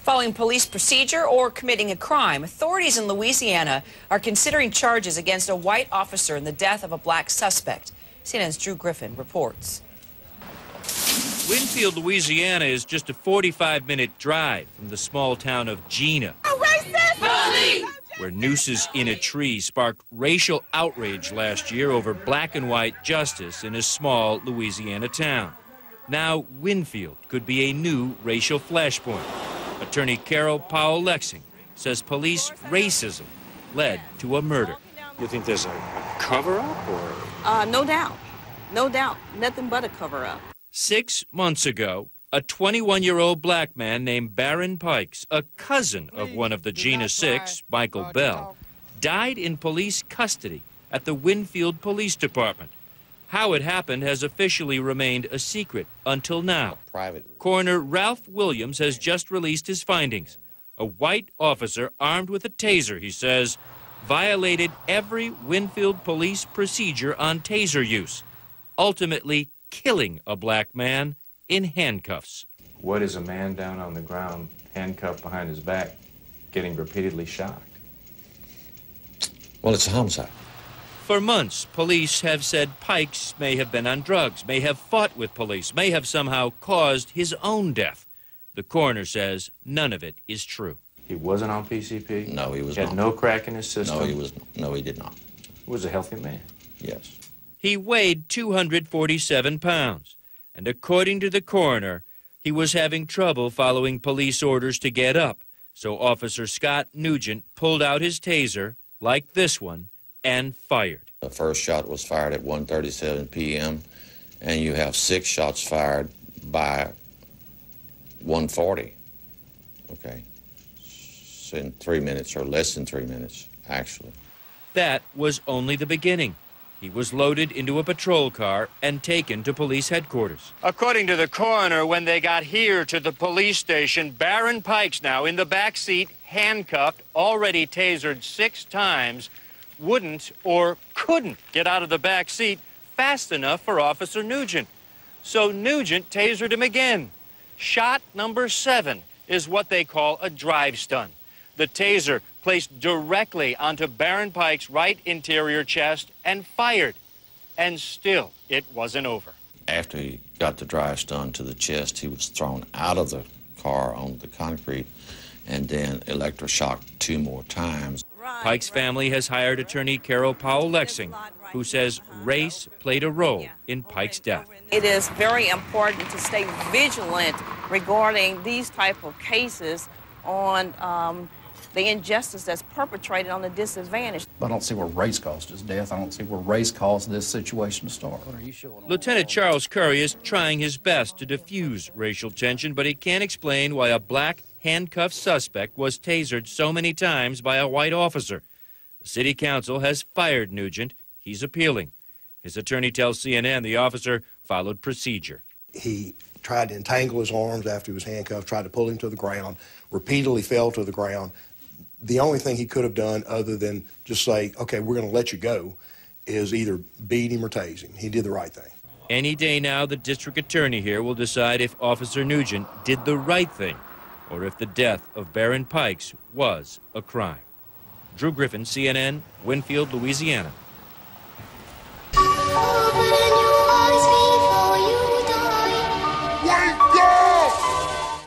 Following police procedure or committing a crime, authorities in Louisiana are considering charges against a white officer in the death of a black suspect. CNN's Drew Griffin reports. Winfield, Louisiana is just a 45-minute drive from the small town of Gina, where nooses in a tree sparked racial outrage last year over black and white justice in a small Louisiana town. Now Winfield could be a new racial flashpoint. Attorney Carol Powell-Lexing says police racism led to a murder. You think there's a cover-up, or? No doubt. No doubt. Nothing but a cover-up. 6 months ago, a 21-year-old black man named Baron Pikes, a cousin of one of the Gina Six, Michael Bell, died in police custody at the Winfield Police Department. How it happened has officially remained a secret until now. Coroner Ralph Williams has just released his findings. A white officer armed with a taser, he says, violated every Winfield police procedure on taser use, ultimately killing a black man in handcuffs. What is a man down on the ground, handcuffed behind his back, getting repeatedly shocked? Well, it's a homicide. For months, police have said Pikes may have been on drugs, may have fought with police, may have somehow caused his own death. The coroner says none of it is true. He wasn't on PCP? No, he was not. He had no crack in his system? No, he did not. He was a healthy man? Yes. He weighed 247 pounds, and according to the coroner, he was having trouble following police orders to get up. So Officer Scott Nugent pulled out his taser, like this one, and fired. The first shot was fired at 1:37 p.m., and you have 6 shots fired by 1:40. Okay. So in 3 minutes, or less than 3 minutes, actually. That was only the beginning. He was loaded into a patrol car and taken to police headquarters. According to the coroner, when they got here to the police station, Baron Pikes, now in the back seat, handcuffed, already tasered 6 times, wouldn't or couldn't get out of the back seat fast enough for Officer Nugent. So Nugent tasered him again. Shot number 7 is what they call a drive stun. The taser placed directly onto Baron Pikes' right interior chest and fired. And still, it wasn't over. After he got the drive stun to the chest, he was thrown out of the car onto the concrete and then electroshocked 2 more times. Pikes' family has hired attorney Carol Powell-Lexing, who says race played a role in Pikes' death. It is very important to stay vigilant regarding these type of cases on the injustice that's perpetrated on the disadvantaged. I don't see where race caused his death. I don't see where race caused this situation to start. Lieutenant Charles Curry is trying his best to diffuse racial tension, but he can't explain why a black handcuffed suspect was tasered so many times by a white officer. The city council has fired Nugent. He's appealing. His attorney tells CNN the officer followed procedure. He tried to entangle his arms after he was handcuffed, tried to pull him to the ground, repeatedly fell to the ground. The only thing he could have done other than just say, okay, we're going to let you go, is either beat him or tase him. He did the right thing. Any day now, the district attorney here will decide if Officer Nugent did the right thing or if the death of Baron Pikes was a crime. Drew Griffin, CNN, Winfield, Louisiana.